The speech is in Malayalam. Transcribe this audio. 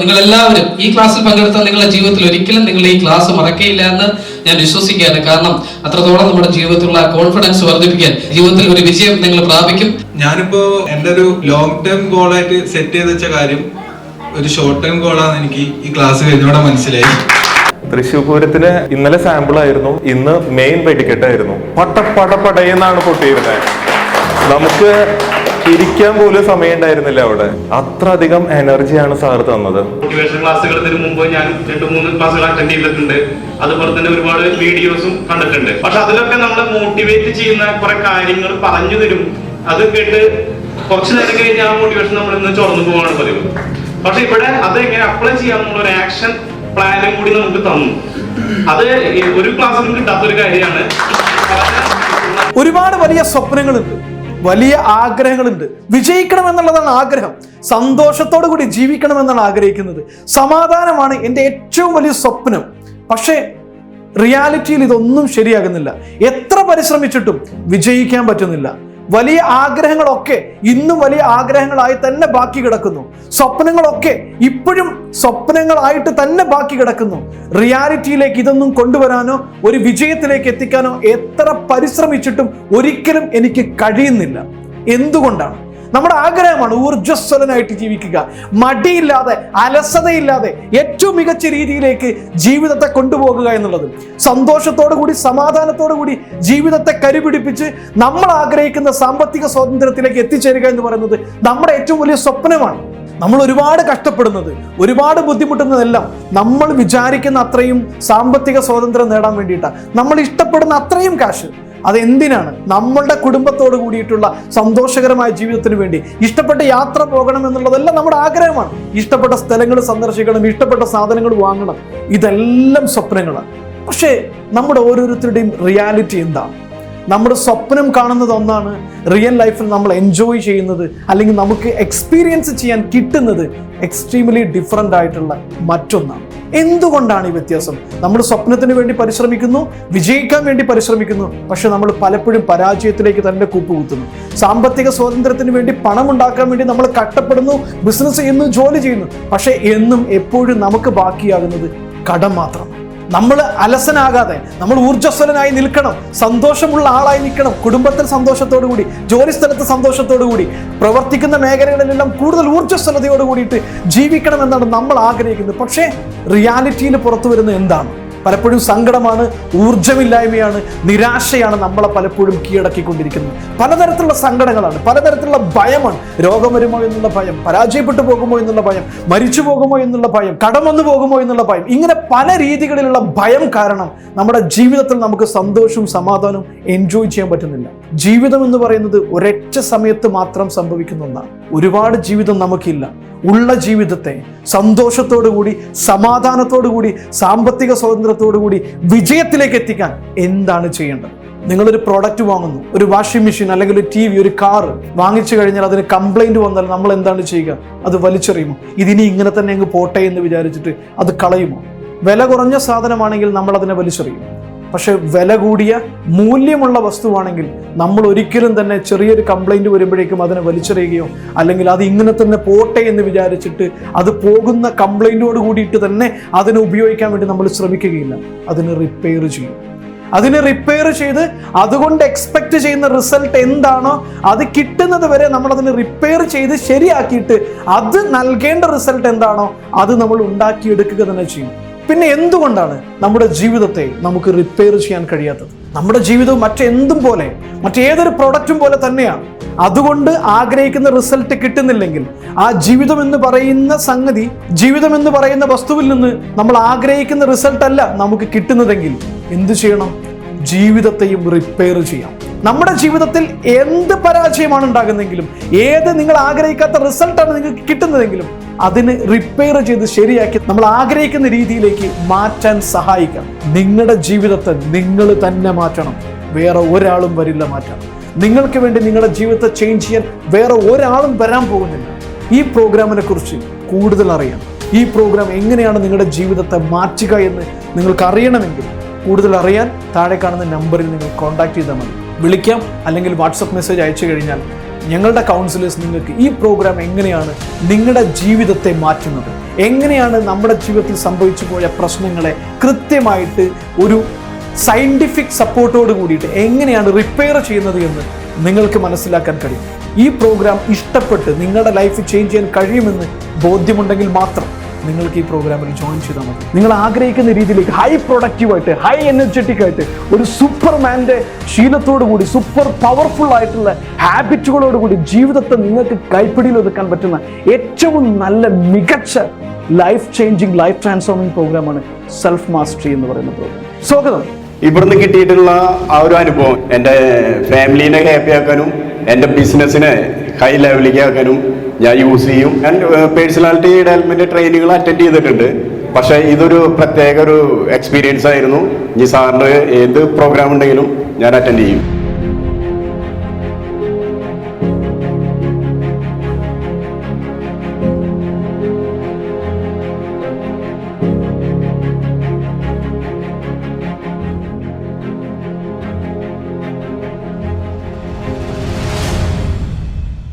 നിങ്ങൾ എല്ലാവരും ഈ ക്ലാസ്സിൽ പങ്കെടുത്ത നിങ്ങളുടെ ജീവിതത്തിൽ ഒരിക്കലും നിങ്ങൾ ഈ ക്ലാസ് മറക്കയില്ല എന്ന് ഞാൻ വിശ്വസിക്കുകയാണ്. കാരണം അത്രത്തോളം നമ്മുടെ ജീവിതത്തിലുള്ള കോൺഫിഡൻസ് വർദ്ധിപ്പിക്കാൻ ജീവിതത്തിൽ ഒരു വിജയം നിങ്ങൾ പ്രാപിക്കും. ഞാനിപ്പോ എന്റെ ഒരു ലോങ് ടേം ഗോളായിട്ട് സെറ്റ് ചെയ്ത് വെച്ച കാര്യം ഒരു ഷോർട്ട് ടേം ഗോളാന്ന് എനിക്ക് ഈ ക്ലാസ് കഴിഞ്ഞോടെ മനസ്സിലായി. തൃശ്ശൂർ പൂരത്തിന് ഇന്നലെ സാമ്പിൾ ആയിരുന്നു, ഇന്ന് മെയിൻ വെടിക്കെട്ടായിരുന്നു. പടയെന്നാണ് പൊട്ടിയിരുന്നത്. നമുക്ക് ഇരിക്കാൻ പോലും സമയം ഉണ്ടായിരുന്നില്ല അവിടെ. അത്ര അധികം എനർജിയാണ് സാർ തന്നത്. മോട്ടിവേഷൻ ക്ലാസ്സുകൾ മുമ്പ് ഞാൻ 2-3 ക്ലാസ്സുകൾ അറ്റൻഡ് ചെയ്തിട്ടുണ്ട്. അതുപോലെ തന്നെ ഒരുപാട് വീഡിയോസും കണ്ടിട്ടുണ്ട്. പക്ഷെ അതിലൊക്കെ നമ്മളെ മോട്ടിവേറ്റ് ചെയ്യുന്ന കുറെ കാര്യങ്ങൾ പറഞ്ഞു തരും. അത് കേട്ട് കുറച്ചു നേരം കഴിഞ്ഞ് ആ മോട്ടിവേഷൻ നമ്മൾ ഇന്ന് ചോർന്നു പോവാണ് പതിവ്. പക്ഷെ ഇവിടെ അത് എങ്ങനെ അപ്ലൈ ചെയ്യാമെന്നുള്ള ഒരു ആക്ഷൻ പ്ലാനും കൂടി നമുക്ക് തന്നു. അത് ഒരു ക്ലാസ്സിലും കിട്ടാത്തൊരു കാര്യമാണ്. ഒരുപാട് വലിയ സ്വപ്നങ്ങളുണ്ട്, വലിയ ആഗ്രഹങ്ങളുണ്ട്. വിജയിക്കണം എന്നുള്ളതാണ് ആഗ്രഹം. സന്തോഷത്തോടു കൂടി ജീവിക്കണം എന്നാണ് ആഗ്രഹിക്കുന്നത്. സമാധാനമാണ് എൻ്റെ ഏറ്റവും വലിയ സ്വപ്നം. പക്ഷേ റിയാലിറ്റിയിൽ ഇതൊന്നും ശരിയാകുന്നില്ല. എത്ര പരിശ്രമിച്ചിട്ടും വിജയിക്കാൻ പറ്റുന്നില്ല. വലിയ ആഗ്രഹങ്ങളൊക്കെ ഇന്നും വലിയ ആഗ്രഹങ്ങളായി തന്നെ ബാക്കി കിടക്കുന്നു. സ്വപ്നങ്ങളൊക്കെ ഇപ്പോഴും സ്വപ്നങ്ങളായിട്ട് തന്നെ ബാക്കി കിടക്കുന്നു. റിയാലിറ്റിയിലേക്ക് ഇതൊന്നും കൊണ്ടുവരാനോ ഒരു വിജയത്തിലേക്ക് എത്തിക്കാനോ എത്ര പരിശ്രമിച്ചിട്ടും ഒരിക്കലും എനിക്ക് കഴിയുന്നില്ല. എന്തുകൊണ്ടാണ്? നമ്മുടെ ആഗ്രഹമാണ് ഊർജ്ജസ്വലനായിട്ട് ജീവിക്കുക, മടിയില്ലാതെ അലസതയില്ലാതെ ഏറ്റവും മികച്ച രീതിയിലേക്ക് ജീവിതത്തെ കൊണ്ടുപോകുക എന്നുള്ളത്. സന്തോഷത്തോടു കൂടി സമാധാനത്തോടു കൂടി ജീവിതത്തെ കരുപിടിപ്പിച്ച് നമ്മൾ ആഗ്രഹിക്കുന്ന സാമ്പത്തിക സ്വാതന്ത്ര്യത്തിലേക്ക് എത്തിച്ചേരുക എന്ന് പറയുന്നത് നമ്മുടെ ഏറ്റവും വലിയ സ്വപ്നമാണ്. നമ്മൾ ഒരുപാട് കഷ്ടപ്പെടുന്നത്, ഒരുപാട് ബുദ്ധിമുട്ടുന്നതെല്ലാം നമ്മൾ വിചാരിക്കുന്ന അത്രയും സാമ്പത്തിക സ്വാതന്ത്ര്യം നേടാൻ വേണ്ടിയിട്ടാണ്. നമ്മൾ ഇഷ്ടപ്പെടുന്ന അത്രയും കാശ് അതെന്തിനാണ്? നമ്മളുടെ കുടുംബത്തോട് കൂടിയിട്ടുള്ള സന്തോഷകരമായ ജീവിതത്തിന് വേണ്ടി ഇഷ്ടപ്പെട്ട യാത്ര പോകണം എന്നുള്ളതെല്ലാം നമ്മുടെ ആഗ്രഹമാണ്. ഇഷ്ടപ്പെട്ട സ്ഥലങ്ങൾ സന്ദർശിക്കണം, ഇഷ്ടപ്പെട്ട സാധനങ്ങൾ വാങ്ങണം, ഇതെല്ലാം സ്വപ്നങ്ങളാണ്. പക്ഷേ നമ്മുടെ ഓരോരുത്തരുടെയും റിയാലിറ്റി എന്താണ്? നമ്മുടെ സ്വപ്നം കാണുന്നത് ഒന്നാണ്, റിയൽ ലൈഫിൽ നമ്മൾ എൻജോയ് ചെയ്യുന്നത് അല്ലെങ്കിൽ നമുക്ക് എക്സ്പീരിയൻസ് ചെയ്യാൻ കിട്ടുന്നത് എക്സ്ട്രീംലി ഡിഫറൻ്റ് ആയിട്ടുള്ള മറ്റൊന്നാണ്. എന്തുകൊണ്ടാണ് ഈ വ്യത്യാസം? നമ്മൾ സ്വപ്നത്തിന് വേണ്ടി പരിശ്രമിക്കുന്നു, വിജയിക്കാൻ വേണ്ടി പരിശ്രമിക്കുന്നു, പക്ഷെ നമ്മൾ പലപ്പോഴും പരാജയത്തിലേക്ക് തന്നെ കൂപ്പുകുത്തുന്നു. സാമ്പത്തിക സ്വാതന്ത്ര്യത്തിന് വേണ്ടി പണം ഉണ്ടാക്കാൻ വേണ്ടി നമ്മൾ കഷ്ടപ്പെടുന്നു, ബിസിനസ് ചെയ്യുന്നു, ജോലി ചെയ്യുന്നു, പക്ഷെ എന്നും എപ്പോഴും നമുക്ക് ബാക്കിയാകുന്നത് കടം മാത്രം. നമ്മൾ അലസനാകാതെ നമ്മൾ ഊർജ്ജസ്വലനായി നിൽക്കണം, സന്തോഷമുള്ള ആളായി നിൽക്കണം, കുടുംബത്തിൽ സന്തോഷത്തോടു കൂടി, ജോലി സ്ഥലത്ത് സന്തോഷത്തോടു കൂടി, പ്രവർത്തിക്കുന്ന മേഖലകളിലെല്ലാം കൂടുതൽ ഊർജ്ജസ്വലതയോട് കൂടിയിട്ട് ജീവിക്കണം എന്നാണ് നമ്മൾ ആഗ്രഹിക്കുന്നത്. പക്ഷേ റിയാലിറ്റിയിൽ പുറത്തു വരുന്ന എന്താണ്? പലപ്പോഴും സങ്കടമാണ്, ഊർജ്ജമില്ലായ്മയാണ്, നിരാശയാണ് നമ്മളെ പലപ്പോഴും കീഴടക്കിക്കൊണ്ടിരിക്കുന്നത്. പലതരത്തിലുള്ള സങ്കടങ്ങളാണ്, പലതരത്തിലുള്ള ഭയമാണ്. രോഗം വരുമോ എന്നുള്ള ഭയം, പരാജയപ്പെട്ടു പോകുമോ എന്നുള്ള ഭയം, മരിച്ചു പോകുമോ എന്നുള്ള ഭയം, കടം വന്നു പോകുമോ എന്നുള്ള ഭയം. ഇങ്ങനെ പല രീതികളിലുള്ള ഭയം കാരണം നമ്മുടെ ജീവിതത്തിൽ നമുക്ക് സന്തോഷവും സമാധാനവും എൻജോയ് ചെയ്യാൻ പറ്റുന്നില്ല. ജീവിതം എന്ന് പറയുന്നത് ഒരൊറ്റ സമയത്ത് മാത്രം സംഭവിക്കുന്ന ഒന്നാണ്. ഒരുപാട് ജീവിതം നമുക്കില്ല. ഉള്ള ജീവിതത്തെ സന്തോഷത്തോടു കൂടി, സമാധാനത്തോടു കൂടി, സാമ്പത്തിക സ്വാതന്ത്ര്യത്തോടു കൂടി വിജയത്തിലേക്ക് എത്തിക്കാൻ എന്താണ് ചെയ്യേണ്ടത്? നിങ്ങളൊരു പ്രോഡക്റ്റ് വാങ്ങുന്നു, ഒരു വാഷിംഗ് മെഷീൻ അല്ലെങ്കിൽ ഒരു TV, ഒരു കാർ വാങ്ങിച്ചു കഴിഞ്ഞാൽ അതിന് കംപ്ലൈന്റ് വന്നാൽ നമ്മൾ എന്താണ് ചെയ്യുക? അത് വലിച്ചെറിയുമോ? ഇതിനി ഇങ്ങനെ തന്നെ അങ്ങ് പോട്ടെ എന്ന് വിചാരിച്ചിട്ട് അത് കളയുമോ? വില കുറഞ്ഞ സാധനമാണെങ്കിൽ നമ്മൾ അതിനെ വലിച്ചെറിയും. പക്ഷെ വില കൂടിയ മൂല്യമുള്ള വസ്തുവാണെങ്കിൽ നമ്മൾ ഒരിക്കലും തന്നെ ചെറിയൊരു കംപ്ലൈന്റ് വരുമ്പോഴേക്കും അതിനെ വലിച്ചെറിയുകയോ അല്ലെങ്കിൽ അത് ഇങ്ങനെ തന്നെ പോട്ടെ എന്ന് വിചാരിച്ചിട്ട് അത് പോകുന്ന കംപ്ലൈന്റോട് കൂടിയിട്ട് തന്നെ അതിനെ ഉപയോഗിക്കാൻ വേണ്ടി നമ്മൾ ശ്രമിക്കുകയില്ല. അതിനെ റിപ്പയർ ചെയ്യും. അതിനെ റിപ്പയർ ചെയ്ത് അതുകൊണ്ട് എക്സ്പെക്ട് ചെയ്യുന്ന റിസൾട്ട് എന്താണോ അത് കിട്ടുന്നത് വരെ നമ്മൾ അതിനെ റിപ്പയർ ചെയ്ത് ശരിയാക്കിയിട്ട് അത് നൽകേണ്ട റിസൾട്ട് എന്താണോ അത് നമ്മൾ ഉണ്ടാക്കിയെടുക്കുക തന്നെ ചെയ്യും. പിന്നെ എന്തുകൊണ്ടാണ് നമ്മുടെ ജീവിതത്തെ നമുക്ക് റിപ്പയർ ചെയ്യാൻ കഴിയാത്തത്? നമ്മുടെ ജീവിതം മറ്റെന്തും പോലെ, മറ്റേതൊരു പ്രൊഡക്റ്റും പോലെ തന്നെയാണ്. അതുകൊണ്ട് ആഗ്രഹിക്കുന്ന റിസൾട്ട് കിട്ടുന്നില്ലെങ്കിൽ ആ ജീവിതം എന്ന് പറയുന്ന സംഗതി, ജീവിതം എന്ന് പറയുന്ന വസ്തുവിൽ നിന്ന് നമ്മൾ ആഗ്രഹിക്കുന്ന റിസൾട്ട് അല്ല നമുക്ക് കിട്ടുന്നതെങ്കിൽ എന്ത് ചെയ്യണം? ജീവിതത്തെയും റിപ്പയർ ചെയ്യാം. നമ്മുടെ ജീവിതത്തിൽ എന്ത് പരാജയമാണ് ഉണ്ടാകുന്നെങ്കിലും, ഏത് നിങ്ങൾ ആഗ്രഹിക്കാത്ത റിസൾട്ടാണ് നിങ്ങൾക്ക് കിട്ടുന്നതെങ്കിലും അതിന് റിപ്പയർ ചെയ്ത് ശരിയാക്കി നമ്മൾ ആഗ്രഹിക്കുന്ന രീതിയിലേക്ക് മാറ്റാൻ സഹായിക്കാം. നിങ്ങളുടെ ജീവിതത്തെ നിങ്ങൾ തന്നെ മാറ്റണം, വേറെ ഒരാളും വരില്ല മാറ്റാൻ. നിങ്ങൾക്ക് വേണ്ടി നിങ്ങളുടെ ജീവിതത്തെ ചേഞ്ച് ചെയ്യാൻ വേറെ ഒരാളും വരാൻ പോകുന്നില്ല. ഈ പ്രോഗ്രാമിനെ കുറിച്ച് കൂടുതൽ അറിയാം, ഈ പ്രോഗ്രാം എങ്ങനെയാണ് നിങ്ങളുടെ ജീവിതത്തെ മാറ്റുക എന്ന് നിങ്ങൾക്ക് അറിയണമെങ്കിൽ കൂടുതൽ അറിയാൻ താഴെ കാണുന്ന നമ്പറിൽ നിങ്ങൾ കോൺടാക്ട് ചെയ്താൽ മതി. വിളിക്കാം, അല്ലെങ്കിൽ വാട്സപ്പ് മെസ്സേജ് അയച്ചു കഴിഞ്ഞാൽ ഞങ്ങളുടെ കൗൺസിലേഴ്സ് നിങ്ങൾക്ക് ഈ പ്രോഗ്രാം എങ്ങനെയാണ് നിങ്ങളുടെ ജീവിതത്തെ മാറ്റുന്നത്, എങ്ങനെയാണ് നമ്മുടെ ജീവിതത്തിൽ സംഭവിച്ചു പോയ പ്രശ്നങ്ങളെ കൃത്യമായിട്ട് ഒരു സയന്റിഫിക് സപ്പോർട്ടോട് കൂടിയിട്ട് എങ്ങനെയാണ് റിപ്പയർ ചെയ്യുന്നത് എന്ന് നിങ്ങൾക്ക് മനസ്സിലാക്കാൻ കഴിയും. ഈ പ്രോഗ്രാം ഇഷ്ടപ്പെട്ട് നിങ്ങളുടെ ലൈഫ് ചേഞ്ച് ചെയ്യാൻ കഴിയുമെന്ന് ബോധ്യമുണ്ടെങ്കിൽ മാത്രം നിങ്ങൾക്ക് ഈ പ്രോഗ്രാമിൽ ജോയിൻ ചെയ്താൽ മതി. നിങ്ങൾ ആഗ്രഹിക്കുന്ന രീതിയിലേക്ക് ഹൈ പ്രൊഡക്റ്റീവായിട്ട്, ഹൈ എനർജറ്റിക് ആയിട്ട്, ഒരു സൂപ്പർമാൻ്റെ ശീലത്തോടു കൂടി, സൂപ്പർ പവർഫുൾ ആയിട്ടുള്ള ഹാബിറ്റുകളോട് കൂടി ജീവിതത്തെ നിങ്ങൾക്ക് കൈപ്പിടിയിൽ ഒതുക്കാൻ പറ്റുന്ന ഏറ്റവും നല്ല മികച്ച ലൈഫ് ചേഞ്ചിങ്, ലൈഫ് ട്രാൻസ്ഫോമിംഗ് പ്രോഗ്രാമാണ് സെൽഫ് മാസ്റ്ററി എന്ന് പറയുന്ന പ്രോഗ്രാം. സ്വാഗതം. ഇവിടുന്ന് കിട്ടിയിട്ടുള്ള ആ ഒരു അനുഭവം എൻ്റെ ഫാമിലീനെ ഹാപ്പി ആക്കാനും എൻ്റെ ബിസിനസ്സിനെ ഹൈ ലെവലിലേക്ക് ആക്കാനും ഞാൻ യൂസ് ചെയ്യും. ഞാൻ പേഴ്സണാലിറ്റി ഡെവലപ്മെൻറ്റ് ട്രെയിനിങ്ങൾ അറ്റൻഡ് ചെയ്തിട്ടുണ്ട്. പക്ഷേ ഇതൊരു പ്രത്യേക ഒരു എക്സ്പീരിയൻസ് ആയിരുന്നു. ഈ സാറിൻ്റെ ഏത് പ്രോഗ്രാം ഉണ്ടെങ്കിലും ഞാൻ അറ്റൻഡ് ചെയ്യും.